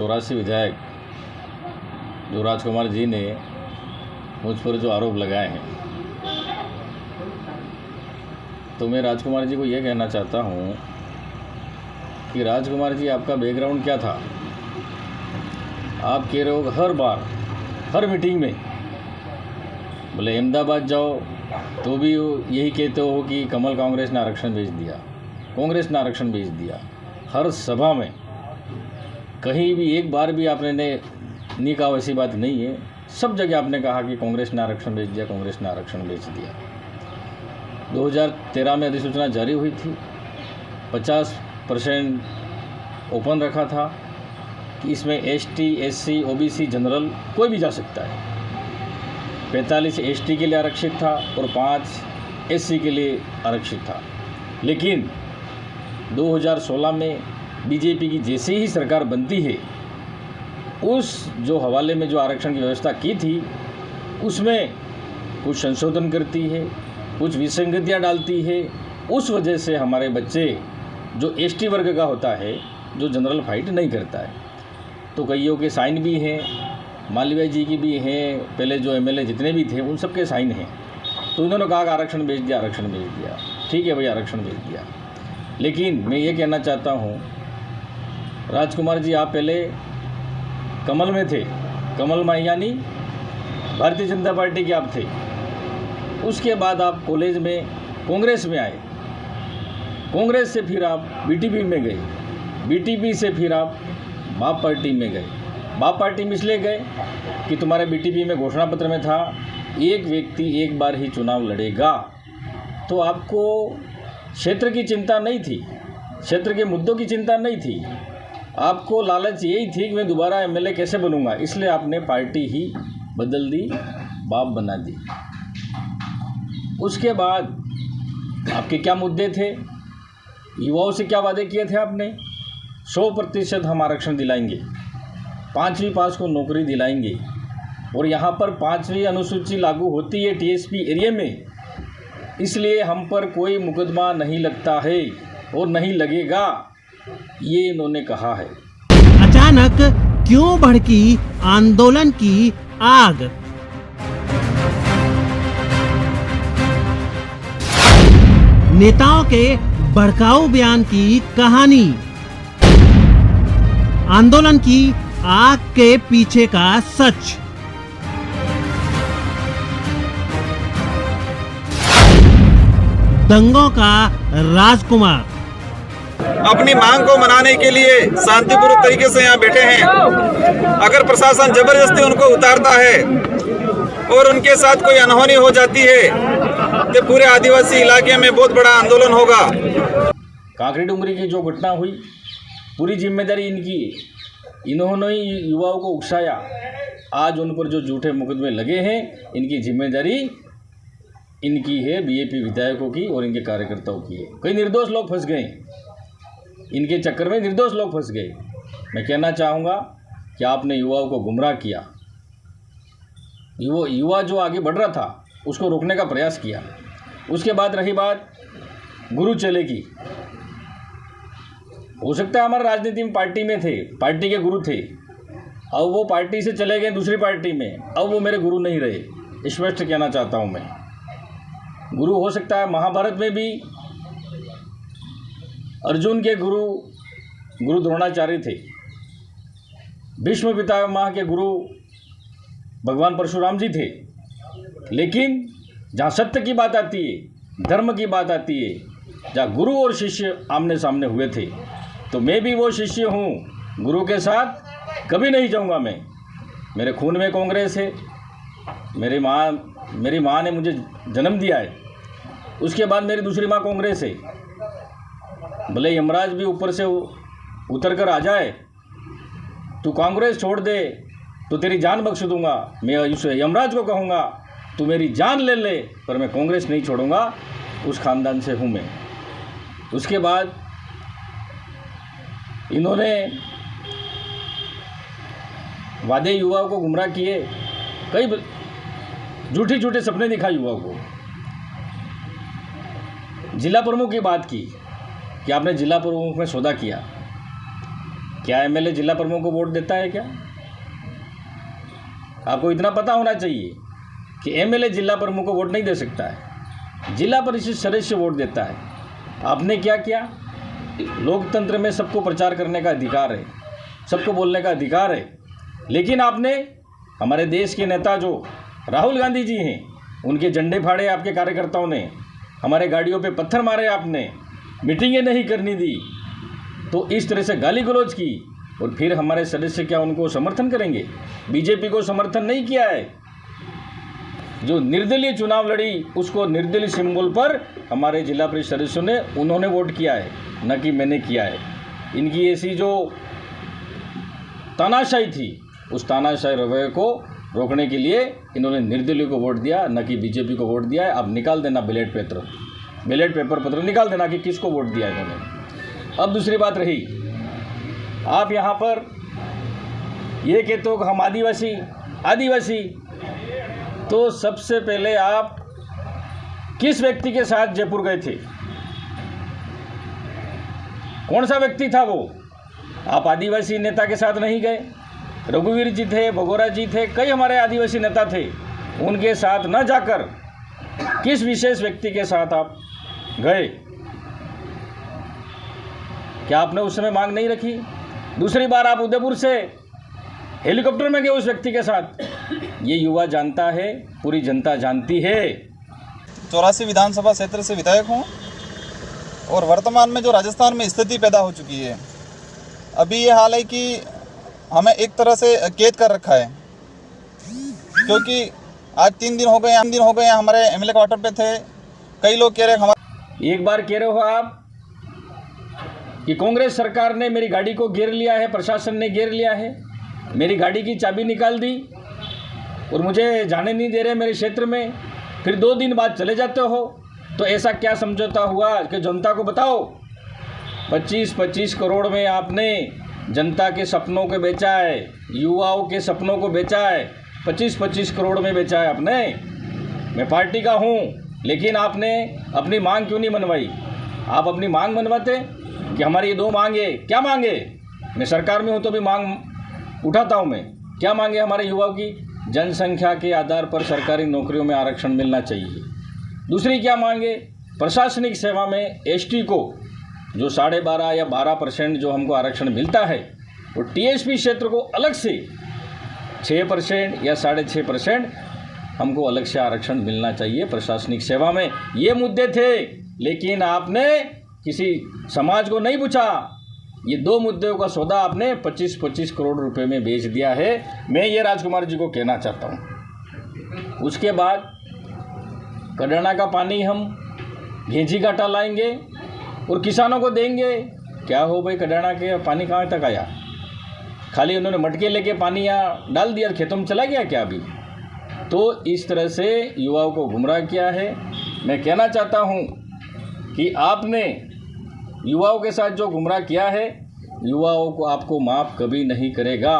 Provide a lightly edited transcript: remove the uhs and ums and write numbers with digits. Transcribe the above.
84 विधायक जो राजकुमार जी ने मुझ पर जो आरोप लगाए हैं, तो मैं राजकुमार जी को ये कहना चाहता हूँ कि राजकुमार जी, आपका बैकग्राउंड क्या था? आप कह रहे हो हर बार, हर मीटिंग में, बोले अहमदाबाद जाओ तो भी यही कहते हो कि कमल कांग्रेस ने आरक्षण भेज दिया, कांग्रेस ने आरक्षण भेज दिया। हर सभा में कहीं भी एक बार भी आपने नहीं कहा, वैसी बात नहीं है। सब जगह आपने कहा कि कांग्रेस ने आरक्षण भेज दिया, कांग्रेस ने आरक्षण भेज दिया। 2013 में अधिसूचना जारी हुई थी, 50% ओपन रखा था कि इसमें ST, SC, OBC, जनरल कोई भी जा सकता है। 45 ST के लिए आरक्षित था और 5 SC के लिए आरक्षित था। लेकिन 2016 में बीजेपी की जैसे ही सरकार बनती है, उस जो हवाले में जो आरक्षण की व्यवस्था की थी, उसमें कुछ संशोधन करती है, कुछ विसंगतियाँ डालती है। उस वजह से हमारे बच्चे जो ST वर्ग का होता है, जो जनरल फाइट नहीं करता है, तो कईयों के साइन भी हैं, मालवीय जी की भी हैं, पहले जो MLA जितने भी थे उन सबके साइन हैं। तो उन्होंने कहा कि आरक्षण भेज दिया, आरक्षण भेज दिया। ठीक है भाई, आरक्षण भेज दिया। लेकिन मैं ये कहना चाहता हूँ, राजकुमार जी, आप पहले कमल में थे, कमल में यानी भारतीय जनता पार्टी के आप थे। उसके बाद आप कॉलेज में कांग्रेस में आए, कांग्रेस से फिर आप BTP में गए, BTP से फिर आप बाप पार्टी में गए। बाप पार्टी में इसलिए गए कि तुम्हारे BTP में घोषणा पत्र में था एक व्यक्ति एक बार ही चुनाव लड़ेगा। तो आपको क्षेत्र की चिंता नहीं थी, क्षेत्र के मुद्दों की चिंता नहीं थी, आपको लालच यही थी कि मैं दोबारा MLA कैसे बनूंगा। इसलिए आपने पार्टी ही बदल दी, बाप बना दी। उसके बाद आपके क्या मुद्दे थे? युवाओं से क्या वादे किए थे आपने? 100% हम आरक्षण दिलाएंगे, 5वीं पास को नौकरी दिलाएंगे। और यहाँ पर 5वीं अनुसूची लागू होती है TSP एरिया में, इसलिए हम पर कोई मुकदमा नहीं लगता है और नहीं लगेगा, ये इन्होंने कहा है। अचानक क्यों भड़की आंदोलन की आग? नेताओं के भड़काऊ बयान की कहानी, आंदोलन की आग के पीछे का सच। दंगों का राजकुमार अपनी मांग को मनाने के लिए शांतिपूर्वक तरीके से यहाँ बैठे हैं। अगर प्रशासन जबरदस्ती उनको उतारता है और उनके साथ कोई अनहोनी हो जाती है तो पूरे आदिवासी इलाके में बहुत बड़ा आंदोलन होगा। काकरी डुंगरी की जो घटना हुई, पूरी जिम्मेदारी इनकी है। इन्होंने ही युवाओं को उकसाया। आज उन पर जो झूठे मुकदमे लगे हैं, इनकी जिम्मेदारी इनकी है, BJP विधायकों की और इनके कार्यकर्ताओं की है। कई निर्दोष लोग फंस गए, इनके चक्कर में निर्दोष लोग फंस गए। मैं कहना चाहूँगा कि आपने युवाओं को गुमराह किया। युवा जो आगे बढ़ रहा था उसको रोकने का प्रयास किया। उसके बाद रही बात गुरु चेले की, हो सकता है हमारे राजनीति में पार्टी में थे, पार्टी के गुरु थे, अब वो पार्टी से चले गए दूसरी पार्टी में, अब वो मेरे गुरु नहीं रहे। स्पष्ट कहना चाहता हूँ मैं, गुरु हो सकता है महाभारत में भी अर्जुन के गुरु द्रोणाचार्य थे, भीष्म पितामह के गुरु भगवान परशुराम जी थे। लेकिन जहाँ सत्य की बात आती है, धर्म की बात आती है, जहाँ गुरु और शिष्य आमने सामने हुए थे, तो मैं भी वो शिष्य हूँ। गुरु के साथ कभी नहीं जाऊँगा मैं। मेरे खून में कांग्रेस है, मेरी माँ ने मुझे जन्म दिया है, उसके बाद मेरी दूसरी माँ कांग्रेस है। भले यमराज भी ऊपर से उतर कर आ जाए, तू कांग्रेस छोड़ दे तो तेरी जान बख्श दूंगा। मैं उस यमराज को कहूँगा तू मेरी जान ले ले, पर मैं कांग्रेस नहीं छोड़ूंगा। उस खानदान से हूँ मैं। उसके बाद इन्होंने वादे युवाओं को गुमराह किए, कई झूठे सपने दिखाए युवाओं को। जिला प्रमुख की बात की कि आपने जिला प्रमुख में सौदा किया। क्या एमएलए जिला प्रमुख को वोट देता है क्या? आपको इतना पता होना चाहिए कि एमएलए जिला प्रमुख को वोट नहीं दे सकता है, जिला परिषद सदस्य वोट देता है। आपने क्या किया? लोकतंत्र में सबको प्रचार करने का अधिकार है, सबको बोलने का अधिकार है, लेकिन आपने हमारे देश के नेता जो राहुल गांधी जी हैं, उनके झंडे फाड़े आपके कार्यकर्ताओं ने, हमारे गाड़ियों पे पत्थर मारे आपने, मीटिंगें नहीं करनी दी, तो इस तरह से गाली गलौज की, और फिर हमारे सदस्य क्या उनको समर्थन करेंगे? बीजेपी को समर्थन नहीं किया है। जो निर्दलीय चुनाव लड़ी, उसको निर्दलीय सिंबल पर हमारे जिला परिषद सदस्यों ने, उन्होंने वोट किया है, न कि मैंने किया है। इनकी ऐसी जो तानाशाही थी, उस तानाशाही रवैये को रोकने के लिए इन्होंने निर्दलीय को वोट दिया, न कि बीजेपी को वोट दिया है। अब निकाल देना बैलेट पेपर पत्र निकाल देना कि किसको वोट दिया इन्होंने। अब दूसरी बात रही, आप यहाँ पर ये कहते हो कि हम आदिवासी, तो सबसे पहले आप किस व्यक्ति के साथ जयपुर गए थे? कौन सा व्यक्ति था वो? आप आदिवासी नेता के साथ नहीं गए। रघुवीर जी थे, भगोरा जी थे, कई हमारे आदिवासी नेता थे, उनके साथ न जाकर किस विशेष व्यक्ति के साथ आप गए? क्या आपने उस समय मांग नहीं रखी? दूसरी बार आप उदयपुर से हेलीकॉप्टर में गए उस व्यक्ति के साथ। ये युवा जानता है, पूरी जनता जानती है। 84 विधानसभा क्षेत्र से विधायक हूँ और वर्तमान में जो राजस्थान में स्थिति पैदा हो चुकी है, अभी ये हाल है कि हमें एक तरह से कैद कर रखा है, क्योंकि आज 3 दिन हो गए हमारे एमएलए क्वार्टर पे थे। कई लोग कह रहे हमारे, एक बार कह रहे हो आप कि कांग्रेस सरकार ने मेरी गाड़ी को घेर लिया है, प्रशासन ने घेर लिया है, मेरी गाड़ी की चाबी निकाल दी और मुझे जाने नहीं दे रहे मेरे क्षेत्र में, फिर 2 दिन बाद चले जाते हो। तो ऐसा क्या समझौता हुआ कि जनता को बताओ? 25-25 करोड़ में आपने जनता के सपनों को बेचा है, युवाओं के सपनों को बेचा है, 25-25 करोड़ में बेचा है आपने। मैं पार्टी का हूँ, लेकिन आपने अपनी मांग क्यों नहीं मनवाई? आप अपनी मांग मनवाते कि हमारी ये 2 मांगे। क्या मांगे? मैं सरकार में हूँ तो भी मांग उठाता हूँ मैं। क्या मांगे हमारे युवाओं की? जनसंख्या के आधार पर सरकारी नौकरियों में आरक्षण मिलना चाहिए। दूसरी क्या मांगे? प्रशासनिक सेवा में एसटी को जो 12.5 या 12% जो हमको आरक्षण मिलता है, वो टीएसपी क्षेत्र को अलग से 6% या 6.5% हमको अलग से आरक्षण मिलना चाहिए प्रशासनिक सेवा में। ये मुद्दे थे, लेकिन आपने किसी समाज को नहीं पूछा। ये 2 मुद्दों का सौदा आपने 25-25 करोड़ रुपए में बेच दिया है। मैं ये राजकुमार जी को कहना चाहता हूँ। उसके बाद कड़ाना का पानी हम घेंची घाटा लाएंगे और किसानों को देंगे। क्या हो भाई, कड़ाना के पानी कहाँ तक आया? खाली उन्होंने मटके लेके पानी यहाँ डाल दिया, खेतों में चला गया क्या अभी? तो इस तरह से युवाओं को गुमराह किया है। मैं कहना चाहता हूँ कि आपने युवाओं के साथ जो गुमराह किया है, युवाओं को आपको माफ़ कभी नहीं करेगा।